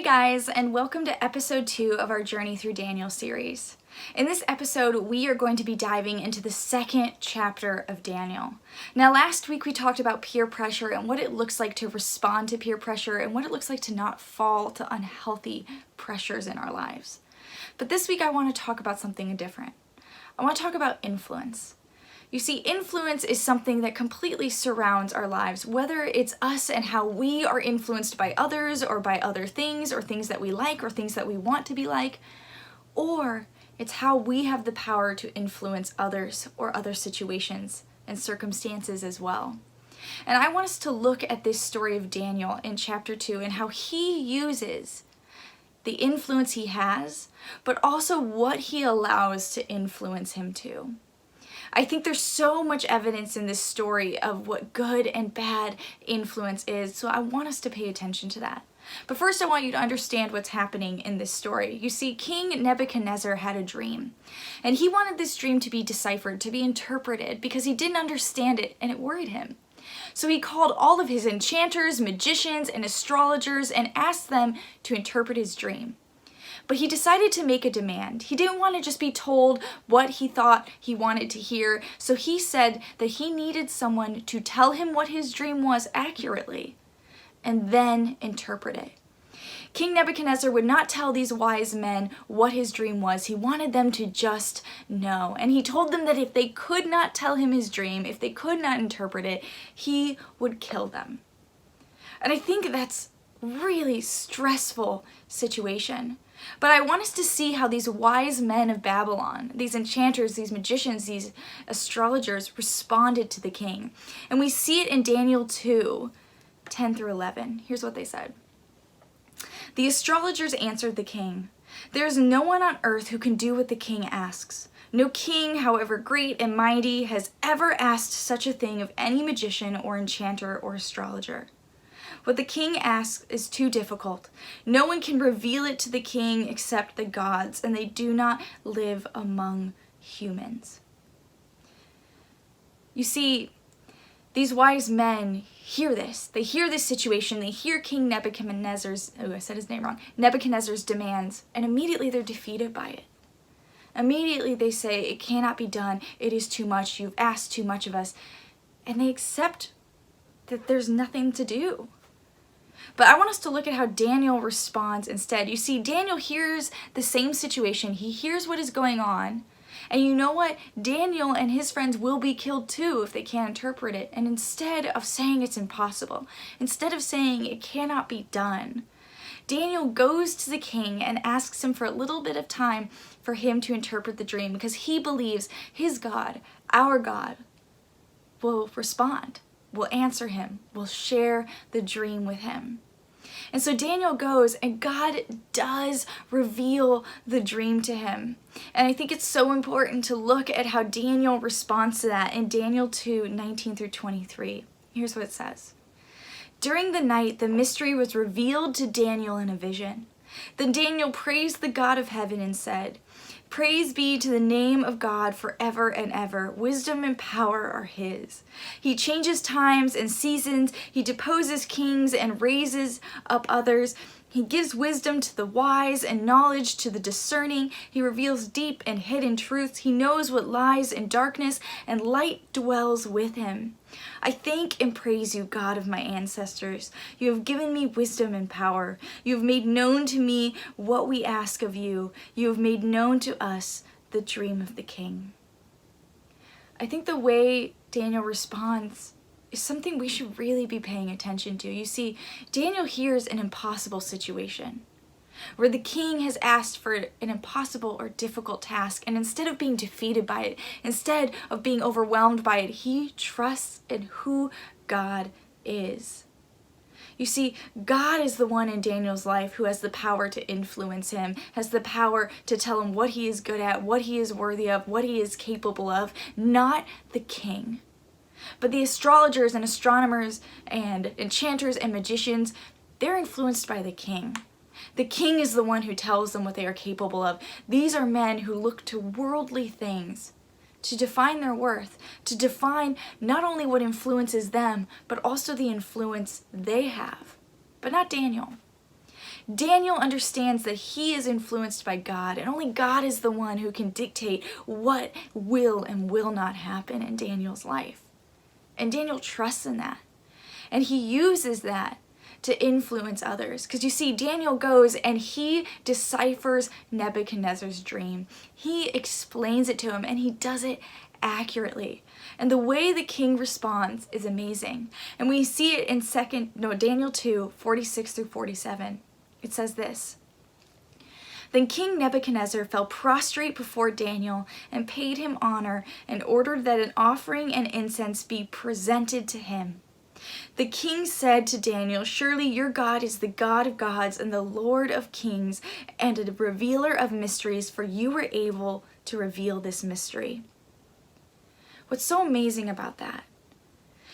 guys, and welcome to episode 2 of our Journey Through Daniel series. In this episode, we are going to be diving into the second chapter of Daniel. Now, last week we talked about peer pressure and what it looks like to respond to peer pressure and what it looks like to not fall to unhealthy pressures in our lives. But this week I want to talk about something different. I want to talk about influence. You see, influence is something that completely surrounds our lives, whether it's us and how we are influenced by others or by other things or things that we like or things that we want to be like, or it's how we have the power to influence others or other situations and circumstances as well. And I want us to look at this story of Daniel in chapter 2 and how he uses the influence he has, but also what he allows to influence him to. I think there's so much evidence in this story of what good and bad influence is, so I want us to pay attention to that. But first I want you to understand what's happening in this story. You see, King Nebuchadnezzar had a dream, and he wanted this dream to be deciphered, to be interpreted, because he didn't understand it and it worried him. So he called all of his enchanters, magicians, and astrologers and asked them to interpret his dream. But he decided to make a demand. He didn't want to just be told what he thought he wanted to hear, so he said that he needed someone to tell him what his dream was accurately and then interpret it. King Nebuchadnezzar would not tell these wise men what his dream was. He wanted them to just know. And he told them that if they could not tell him his dream, if they could not interpret it, he would kill them. And I think that's really stressful situation. But I want us to see how these wise men of Babylon, these enchanters, these magicians, these astrologers responded to the king. And we see it in Daniel 2, 10 through 11. Here's what they said. The astrologers answered the king, "There is no one on earth who can do what the king asks. No king, however great and mighty, has ever asked such a thing of any magician or enchanter or astrologer. What the king asks is too difficult. No one can reveal it to the king except the gods, and they do not live among humans." You see, these wise men hear this. They hear this situation. They hear King Nebuchadnezzar's, Nebuchadnezzar's demands, and immediately they're defeated by it. Immediately they say, "It cannot be done. It is too much. You've asked too much of us." And they accept that there's nothing to do. But I want us to look at how Daniel responds instead. You see, Daniel hears the same situation. He hears what is going on. And you know what? Daniel and his friends will be killed too if they can't interpret it. And instead of saying it's impossible, instead of saying it cannot be done, Daniel goes to the king and asks him for a little bit of time for him to interpret the dream, because he believes his God, our God, will respond, will answer him, will share the dream with him. And so Daniel goes, and God does reveal the dream to him. And I think it's so important to look at how Daniel responds to that in Daniel 2, 19 through 23. Here's what it says. "During the night, the mystery was revealed to Daniel in a vision. Then Daniel praised the God of heaven and said, 'Praise be to the name of God forever and ever. Wisdom and power are his. He changes times and seasons. He deposes kings and raises up others. He gives wisdom to the wise and knowledge to the discerning. He reveals deep and hidden truths. He knows what lies in darkness, and light dwells with him. I thank and praise you, God of my ancestors. You have given me wisdom and power. You have made known to me what we ask of you. You have made known to us the dream of the king.'" I think the way Daniel responds is something we should really be paying attention to. You see, Daniel hears an impossible situation where the king has asked for an impossible or difficult task, and instead of being defeated by it, instead of being overwhelmed by it, he trusts in who God is. You see, God is the one in Daniel's life who has the power to influence him, has the power to tell him what he is good at, what he is worthy of, what he is capable of, not the king. But the astrologers and astronomers and enchanters and magicians, they're influenced by the king. The king is the one who tells them what they are capable of. These are men who look to worldly things to define their worth, to define not only what influences them, but also the influence they have. But not Daniel. Daniel understands that he is influenced by God, and only God is the one who can dictate what will and will not happen in Daniel's life. And Daniel trusts in that. And he uses that to influence others. Because you see, Daniel goes and he deciphers Nebuchadnezzar's dream. He explains it to him, and he does it accurately. And the way the king responds is amazing. And we see it in Daniel 2, 46 through 47. It says this: Then King Nebuchadnezzar fell prostrate before Daniel and paid him honor and ordered that an offering and incense be presented to him. The king said to Daniel, "Surely your God is the God of gods and the Lord of kings and a revealer of mysteries, for you were able to reveal this mystery." What's so amazing about that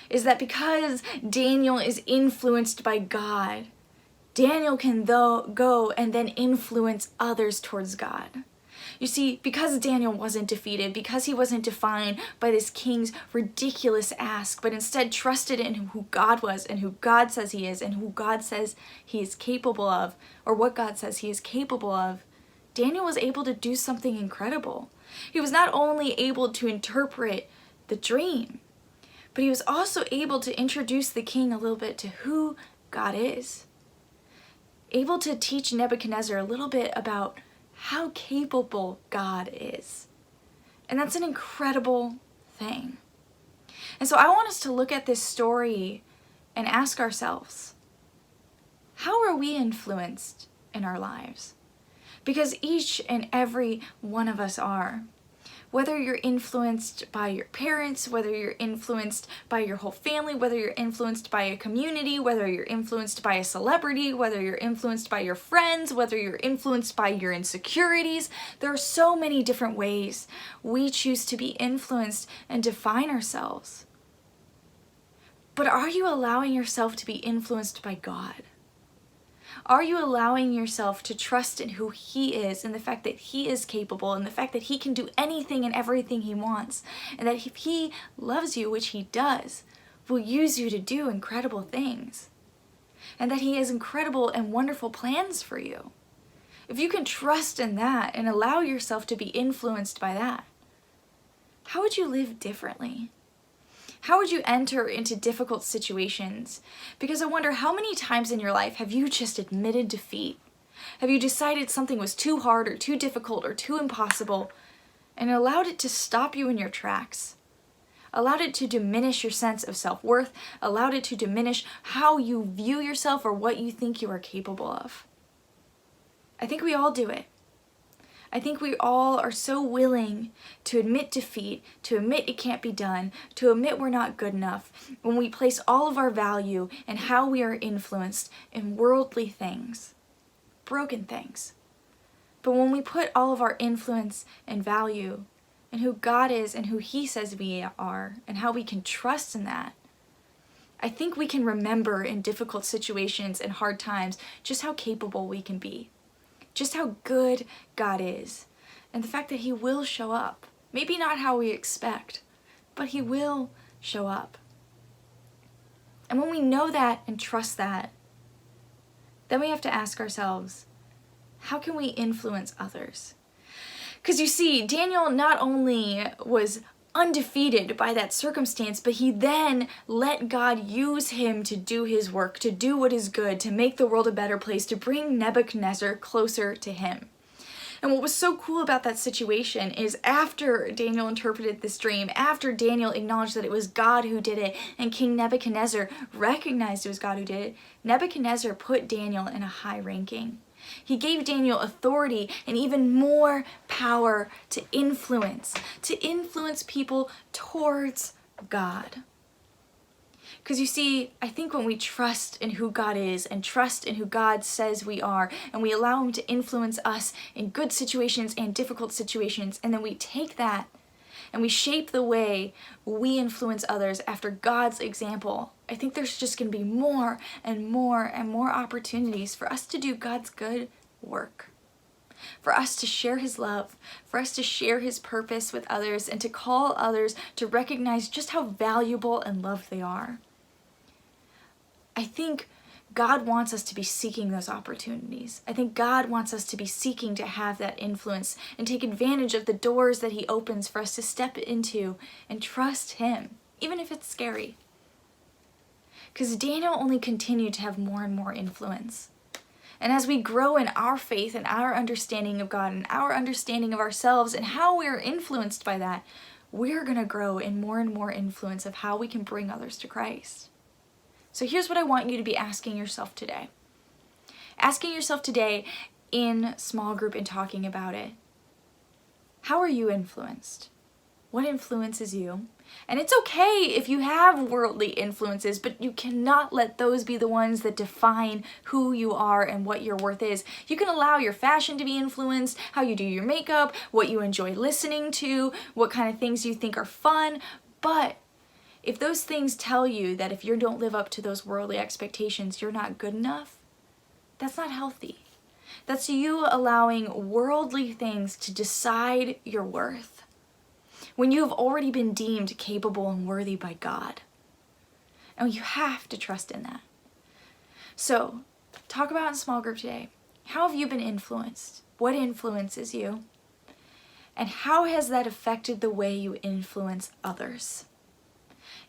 is that because Daniel is influenced by God, Daniel can go and then influence others towards God. You see, because Daniel wasn't defeated, because he wasn't defined by this king's ridiculous ask, but instead trusted in who God was and who God says he is and who God says he is capable of, or what God says he is capable of, Daniel was able to do something incredible. He was not only able to interpret the dream, but he was also able to introduce the king a little bit to who God is. Able to teach Nebuchadnezzar a little bit about how capable God is. And that's an incredible thing. And so I want us to look at this story and ask ourselves, how are we influenced in our lives? Because each and every one of us are. Whether you're influenced by your parents, whether you're influenced by your whole family, whether you're influenced by a community, whether you're influenced by a celebrity, whether you're influenced by your friends, whether you're influenced by your insecurities, there are so many different ways we choose to be influenced and define ourselves. But are you allowing yourself to be influenced by God? Are you allowing yourself to trust in who he is and the fact that he is capable and the fact that he can do anything and everything he wants, and that if he loves you, which he does, will use you to do incredible things, and that he has incredible and wonderful plans for you? If you can trust in that and allow yourself to be influenced by that, how would you live differently? How would you enter into difficult situations? Because I wonder, how many times in your life have you just admitted defeat? Have you decided something was too hard or too difficult or too impossible and allowed it to stop you in your tracks? Allowed it to diminish your sense of self-worth? Allowed it to diminish how you view yourself or what you think you are capable of? I think we all do it. I think we all are so willing to admit defeat, to admit it can't be done, to admit we're not good enough, when we place all of our value in how we are influenced in worldly things, broken things. But when we put all of our influence and value in who God is and who he says we are and how we can trust in that, I think we can remember in difficult situations and hard times just how capable we can be. Just how good God is, and the fact that he will show up. Maybe not how we expect, but he will show up. And when we know that and trust that, then we have to ask ourselves, how can we influence others? Because you see, Daniel not only was undefeated by that circumstance, but he then let God use him to do his work, to do what is good, to make the world a better place, to bring Nebuchadnezzar closer to him. And what was so cool about that situation is after Daniel interpreted this dream, after Daniel acknowledged that it was God who did it, and King Nebuchadnezzar recognized it was God who did it, Nebuchadnezzar put Daniel in a high ranking. He gave Daniel authority and even more power to influence people towards God. Because you see, I think when we trust in who God is and trust in who God says we are, and we allow him to influence us in good situations and difficult situations, and then we take that and we shape the way we influence others after God's example, I think there's just going to be more and more and more opportunities for us to do God's good work, for us to share his love, for us to share his purpose with others, and to call others to recognize just how valuable and loved they are. I think God wants us to be seeking those opportunities. I think God wants us to be seeking to have that influence and take advantage of the doors that he opens for us to step into and trust him, even if it's scary. Because Daniel only continued to have more and more influence. And as we grow in our faith and our understanding of God and our understanding of ourselves and how we're influenced by that, we're going to grow in more and more influence of how we can bring others to Christ. So here's what I want you to be asking yourself today. Asking yourself today in small group and talking about it. How are you influenced? What influences you? And it's okay if you have worldly influences, but you cannot let those be the ones that define who you are and what your worth is. You can allow your fashion to be influenced, how you do your makeup, what you enjoy listening to, what kind of things you think are fun, but if those things tell you that if you don't live up to those worldly expectations, you're not good enough, that's not healthy. That's you allowing worldly things to decide your worth when you have already been deemed capable and worthy by God. And you have to trust in that. So, talk about in small group today. How have you been influenced? What influences you? And how has that affected the way you influence others?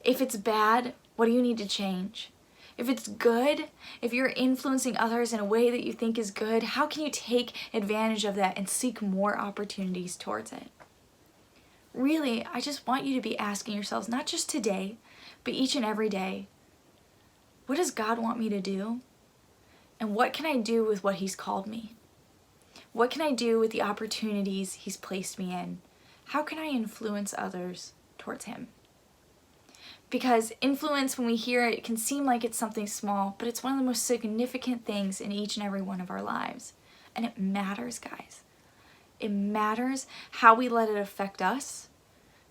If it's bad, what do you need to change? If it's good, if you're influencing others in a way that you think is good, how can you take advantage of that and seek more opportunities towards it? Really, I just want you to be asking yourselves, not just today, but each and every day, what does God want me to do? And what can I do with what he's called me? What can I do with the opportunities he's placed me in? How can I influence others towards him? Because influence, when we hear it, can seem like it's something small, but it's one of the most significant things in each and every one of our lives. And it matters, guys. It matters how we let it affect us,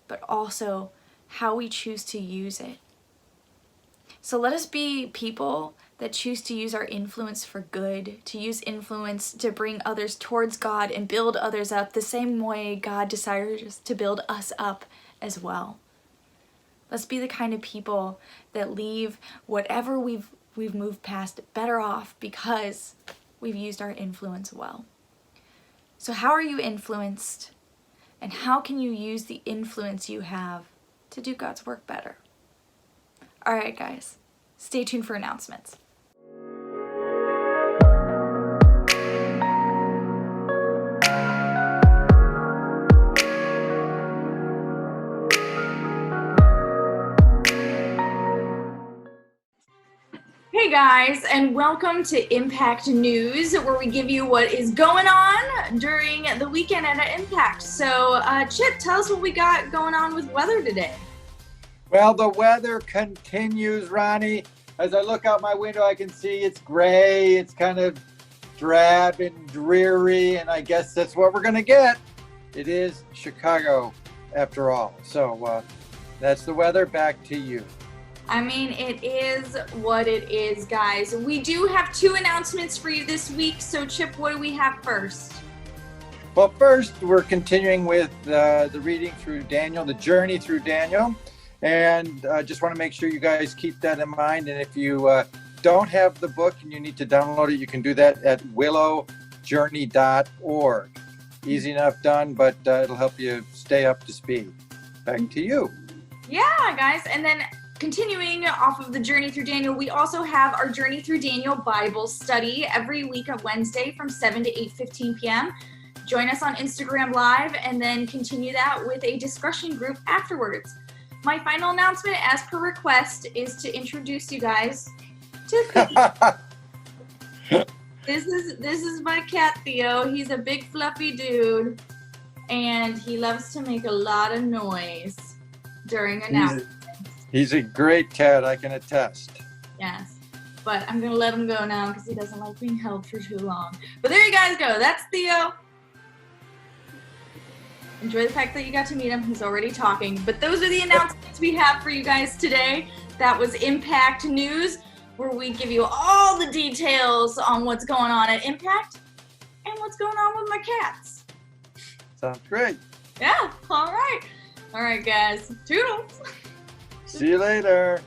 but also how we choose to use it. So let us be people that choose to use our influence for good, to use influence to bring others towards God and build others up the same way God desires to build us up as well. Let's be the kind of people that leave whatever we've moved past better off because we've used our influence well. So how are you influenced? And how can you use the influence you have to do God's work better? All right, guys, stay tuned for announcements. Hey guys, and welcome to Impact News, where we give you what is going on during the weekend at Impact. So, Chip, tell us what we got going on with weather today. Well, the weather continues, Ronnie. As I look out my window, I can see it's gray. It's kind of drab and dreary, and I guess that's what we're going to get. It is Chicago, after all. So, that's the weather. Back to you. I mean, it is what it is, guys. We do have 2 announcements for you this week. So, Chip, what do we have first? Well, first, we're continuing with the reading through Daniel, the journey through Daniel. And just want to make sure you guys keep that in mind. And if you don't have the book and you need to download it, you can do that at willowjourney.org. Easy enough done, but it'll help you stay up to speed. Back to you. Yeah, guys. And then continuing off of the Journey Through Daniel, we also have our Journey Through Daniel Bible study every week on Wednesday from 7 to 8:15 p.m. Join us on Instagram Live and then continue that with a discussion group afterwards. My final announcement, as per request, is to introduce you guys to Theo. This is my cat, Theo. He's a big fluffy dude, and he loves to make a lot of noise during announcements. He's a great cat, I can attest. Yes, but I'm gonna let him go now because he doesn't like being held for too long. But there you guys go. That's Theo. Enjoy the fact that you got to meet him. He's already talking. But those are the announcements we have for you guys today. That was Impact News, where we give you all the details on what's going on at Impact and what's going on with my cats. Sounds great. Yeah, all right. All right, guys. Toodles. See you later.